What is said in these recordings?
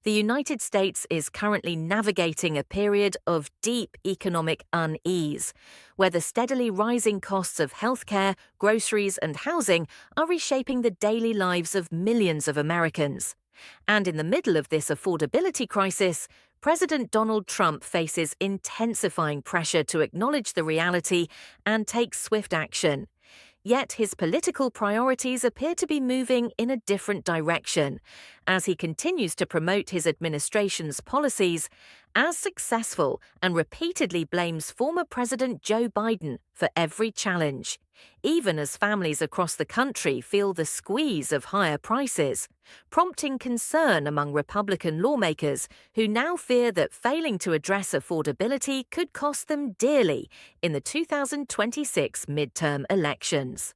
The United States is currently navigating a period of deep economic unease, where the steadily rising costs of healthcare, groceries, and housing are reshaping the daily lives of millions of Americans. And in the middle of this affordability crisis, President Donald Trump faces intensifying pressure to acknowledge the reality and take swift action. Yet his political priorities appear to be moving in a different direction, as he continues to promote his administration's policies as successful and repeatedly blames former President Joe Biden for every challenge, even as families across the country feel the squeeze of higher prices, prompting concern among Republican lawmakers who now fear that failing to address affordability could cost them dearly in the 2026 midterm elections.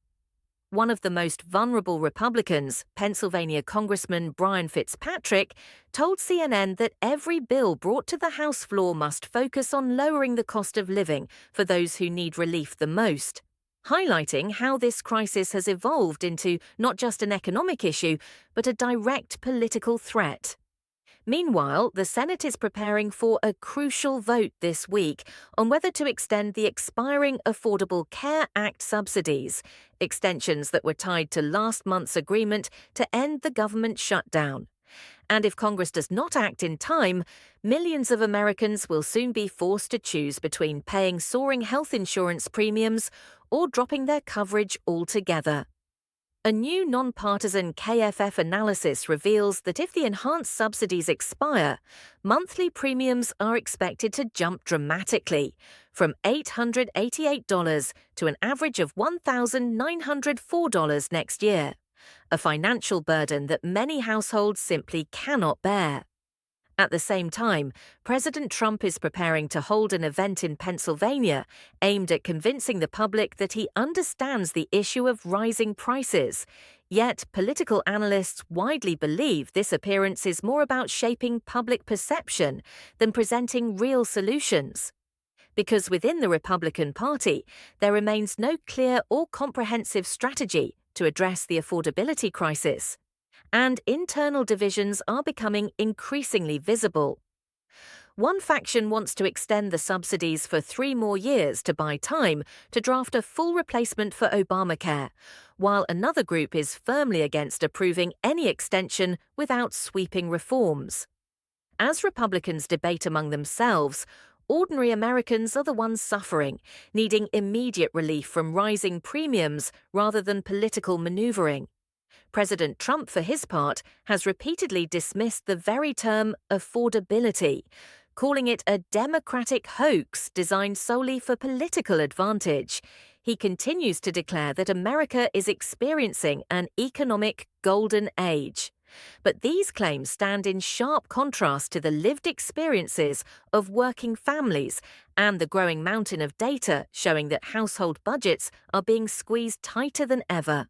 One of the most vulnerable Republicans, Pennsylvania Congressman Brian Fitzpatrick, told CNN that every bill brought to the House floor must focus on lowering the cost of living for those who need relief the most, highlighting how this crisis has evolved into not just an economic issue, but a direct political threat. Meanwhile, the Senate is preparing for a crucial vote this week on whether to extend the expiring Affordable Care Act subsidies, extensions that were tied to last month's agreement to end the government shutdown. And if Congress does not act in time, millions of Americans will soon be forced to choose between paying soaring health insurance premiums or dropping their coverage altogether. A new nonpartisan KFF analysis reveals that if the enhanced subsidies expire, monthly premiums are expected to jump dramatically, from $888 to an average of $1,904 next year, a financial burden that many households simply cannot bear. At the same time, President Trump is preparing to hold an event in Pennsylvania aimed at convincing the public that he understands the issue of rising prices. Yet, political analysts widely believe this appearance is more about shaping public perception than presenting real solutions. Because within the Republican Party, there remains no clear or comprehensive strategy to address the affordability crisis, and internal divisions are becoming increasingly visible. One faction wants to extend the subsidies for 3 more years to buy time to draft a full replacement for Obamacare, while another group is firmly against approving any extension without sweeping reforms. As Republicans debate among themselves, ordinary Americans are the ones suffering, needing immediate relief from rising premiums rather than political maneuvering. President Trump, for his part, has repeatedly dismissed the very term affordability, calling it a democratic hoax designed solely for political advantage. He continues to declare that America is experiencing an economic golden age. But these claims stand in sharp contrast to the lived experiences of working families and the growing mountain of data showing that household budgets are being squeezed tighter than ever.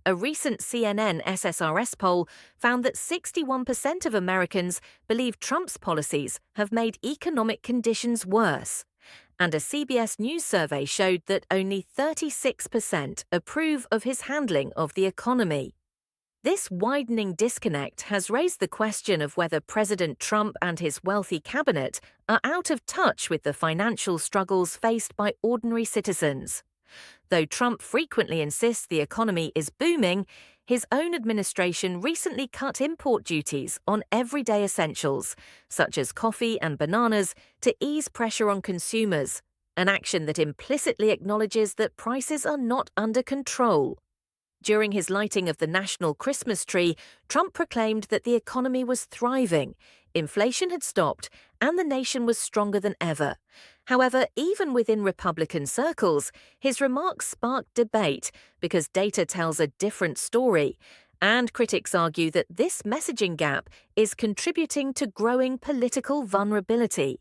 A recent CNN SSRS poll found that 61% of Americans believe Trump's policies have made economic conditions worse, and a CBS News survey showed that only 36% approve of his handling of the economy. This widening disconnect has raised the question of whether President Trump and his wealthy cabinet are out of touch with the financial struggles faced by ordinary citizens. Though Trump frequently insists the economy is booming, his own administration recently cut import duties on everyday essentials, such as coffee and bananas, to ease pressure on consumers, an action that implicitly acknowledges that prices are not under control. During his lighting of the national Christmas tree, Trump proclaimed that the economy was thriving, inflation had stopped, and the nation was stronger than ever. However, even within Republican circles, his remarks sparked debate because data tells a different story, and critics argue that this messaging gap is contributing to growing political vulnerability.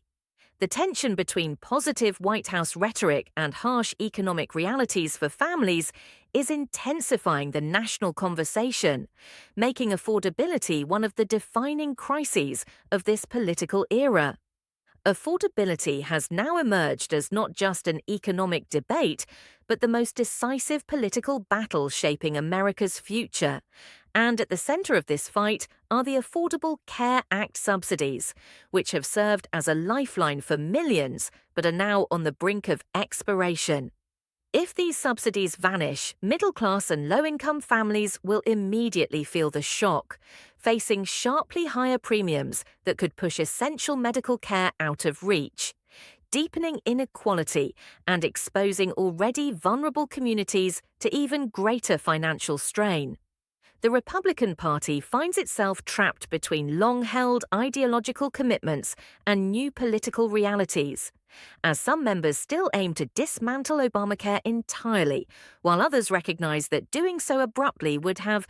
The tension between positive White House rhetoric and harsh economic realities for families is intensifying the national conversation, making affordability one of the defining crises of this political era. Affordability has now emerged as not just an economic debate, but the most decisive political battle shaping America's future, And at the center of this fight are the Affordable Care Act subsidies, which have served as a lifeline for millions but are now on the brink of expiration. If these subsidies vanish, middle-class and low-income families will immediately feel the shock, facing sharply higher premiums that could push essential medical care out of reach, deepening inequality and exposing already vulnerable communities to even greater financial strain. The Republican Party finds itself trapped between long-held ideological commitments and new political realities, as some members still aim to dismantle Obamacare entirely, while others recognize that doing so abruptly would have